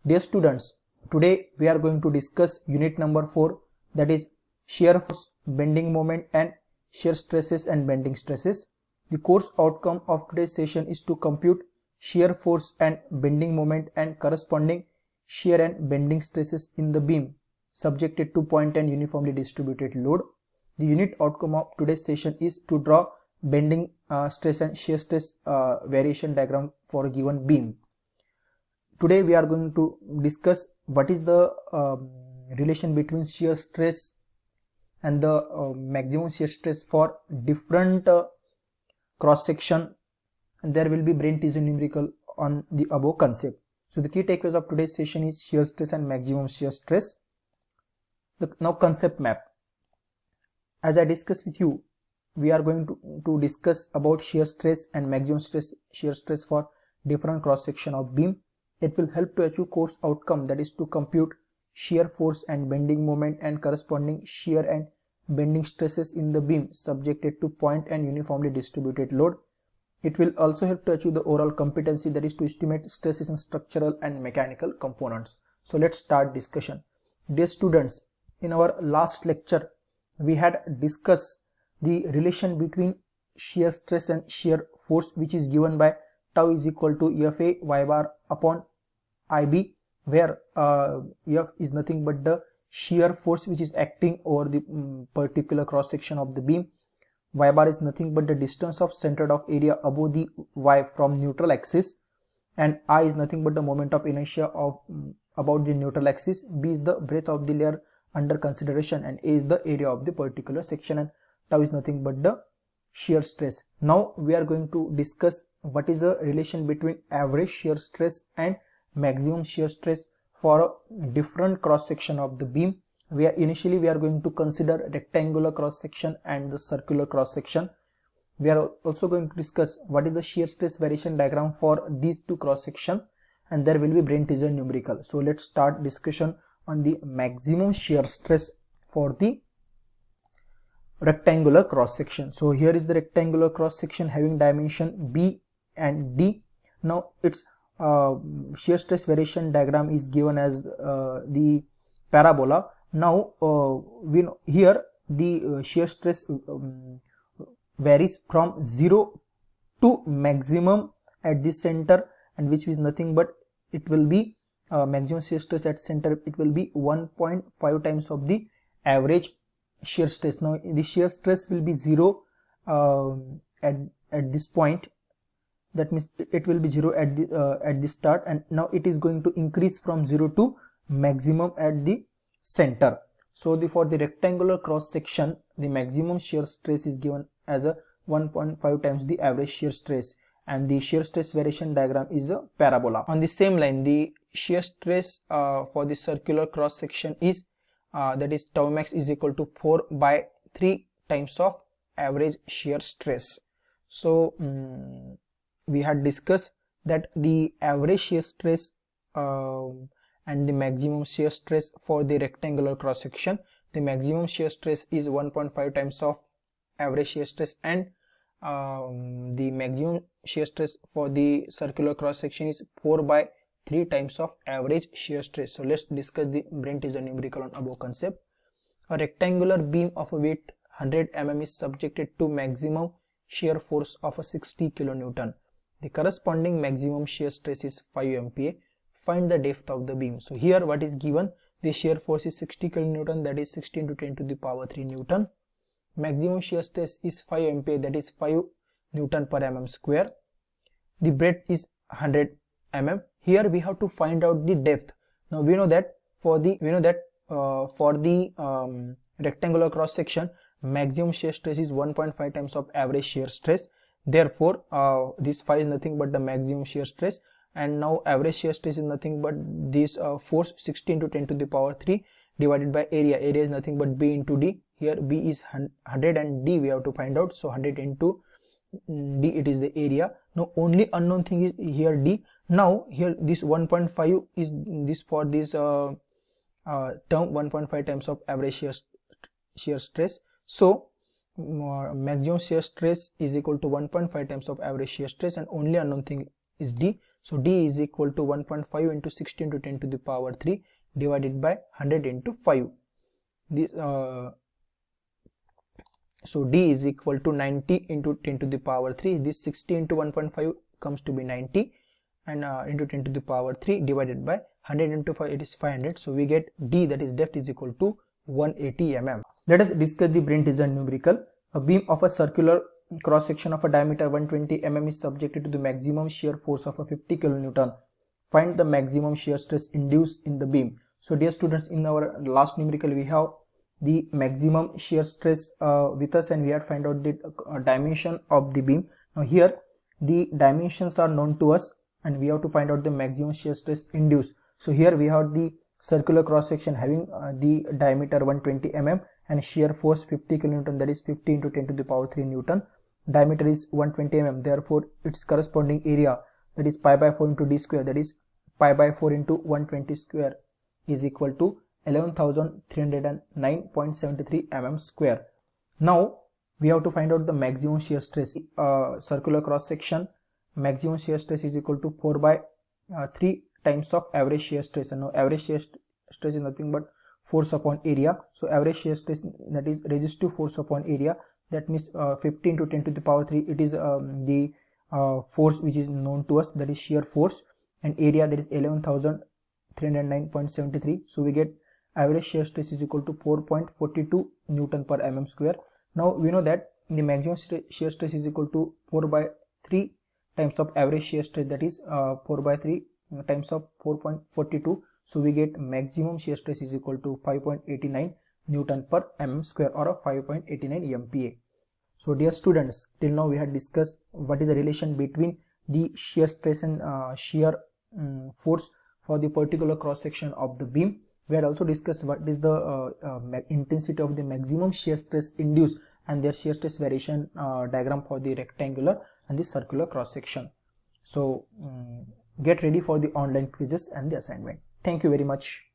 Dear students, today we are going to discuss unit number 4, that is shear force, bending moment and shear stresses and bending stresses. The course outcome of today's session is to compute shear force and bending moment and corresponding shear and bending stresses in the beam subjected to point and uniformly distributed load. The unit outcome of today's session is to draw bending stress and shear stress variation diagram for a given beam. Today we are going to discuss what is the relation between shear stress and the maximum shear stress for different cross section, and there will be brain teaser numerical on the above concept. So the key takeaways of today's session is shear stress and maximum shear stress. Now concept map. As I discussed with you, we are going to discuss about shear stress and maximum shear stress for different cross section of beam. It will help to achieve course outcome, that is to compute shear force and bending moment and corresponding shear and bending stresses in the beam subjected to point and uniformly distributed load. It will also help to achieve the overall competency, that is to estimate stresses in structural and mechanical components. So let's start discussion. Dear students, in our last lecture we had discussed the relation between shear stress and shear force, which is given by tau is equal to Fa y bar upon Ib, where F is nothing but the shear force which is acting over the particular cross section of the beam. Y bar is nothing but the distance of center of area above the Y from neutral axis, and I is nothing but the moment of inertia of about the neutral axis. B is the breadth of the layer under consideration, and A is the area of the particular section, and tau is nothing but the shear stress. Now we are going to discuss what is the relation between average shear stress and maximum shear stress for a different cross section of the beam. Initially we are going to consider rectangular cross section and the circular cross section. We are also going to discuss what is the shear stress variation diagram for these two cross section, and there will be brain teaser numerical. So let's start discussion on the maximum shear stress for the rectangular cross section. So here is the rectangular cross section having dimension B and D. Now its shear stress variation diagram is given as the parabola. Now we know here the shear stress varies from 0 to maximum at the center, and which is nothing but it will be maximum shear stress at center, it will be 1.5 times of the average shear stress. Now the shear stress will be 0 at this point, that means it will be 0 at the start, and now it is going to increase from 0 to maximum at the center. So for the rectangular cross section, the maximum shear stress is given as a 1.5 times the average shear stress, and the shear stress variation diagram is a parabola. On the same line, the shear stress for the circular cross section is that is tau max is equal to 4 by 3 times of average shear stress. So we had discussed that the average shear stress and the maximum shear stress for the rectangular cross section, the maximum shear stress is 1.5 times of average shear stress, and the maximum shear stress for the circular cross section is 4 by 3 times of average shear stress. So let's discuss the brain teaser numerical on above concept. A rectangular beam of a width 100 mm is subjected to maximum shear force of a 60 kN. The corresponding maximum shear stress is 5 MPa. Find the depth of the beam. So here what is given, the shear force is 60 kN, that is 16 to 10 to the power 3 Newton. Maximum shear stress is 5 MPa, that is 5 Newton per mm square. The breadth is 100 mm. Here we have to find out the depth. Now we know that for the rectangular cross section, maximum shear stress is 1.5 times of average shear stress. Therefore this 5 is nothing but the maximum shear stress, and now average shear stress is nothing but this force 16 to 10 to the power 3 divided by area. Area is nothing but B into D. Here B is 100 and D we have to find out, so 100 into D, it is the area. Now only unknown thing is here D. Now here this 1.5 is this for this term 1.5 times of average shear stress. So maximum shear stress is equal to 1.5 times of average shear stress, and only unknown thing is D. So D is equal to 1.5 into 60 into 10 to the power 3 divided by 100 into 5. This, so D is equal to 90 into 10 to the power 3. This 60 into 1.5 comes to be 90 and into 10 to the power 3 divided by 100 into 5, it is 500. So we get D, that is depth, is equal to 180 mm. Let us discuss the brain teaser numerical. A beam of a circular cross section of a diameter 120 mm is subjected to the maximum shear force of a 50 kN. Find the maximum shear stress induced in the beam. So dear students, in our last numerical we have the maximum shear stress with us, and we have find out the dimension of the beam. Now here the dimensions are known to us and we have to find out the maximum shear stress induced. So here we have the circular cross section having the diameter 120 mm and shear force 50 kN, that is 50 into 10 to the power 3 Newton. Diameter is 120 mm, therefore its corresponding area, that is pi by 4 into d square, that is pi by 4 into 120 square, is equal to 11,309.73 mm square. Now we have to find out the maximum shear stress. Circular cross section, maximum shear stress is equal to 4 by 3 times of average shear stress, and now average shear stress is nothing but force upon area. So average shear stress, that is resistive force upon area, that means 50 into 10 to the power 3, it is the force which is known to us, that is shear force, and area, that is 11,309.73. so we get average shear stress is equal to 4.42 Newton per mm square. Now we know that the maximum shear stress is equal to 4 by 3 times of average shear stress, that is 4 by 3 times of 4.42. so we get maximum shear stress is equal to 5.89 Newton per mm square, or a 5.89 MPa. So dear students, till now we had discussed what is the relation between the shear stress and shear force for the particular cross section of the beam. We had also discussed what is the intensity of the maximum shear stress induced and their shear stress variation diagram for the rectangular and the circular cross section. So get ready for the online quizzes and the assignment. Thank you very much.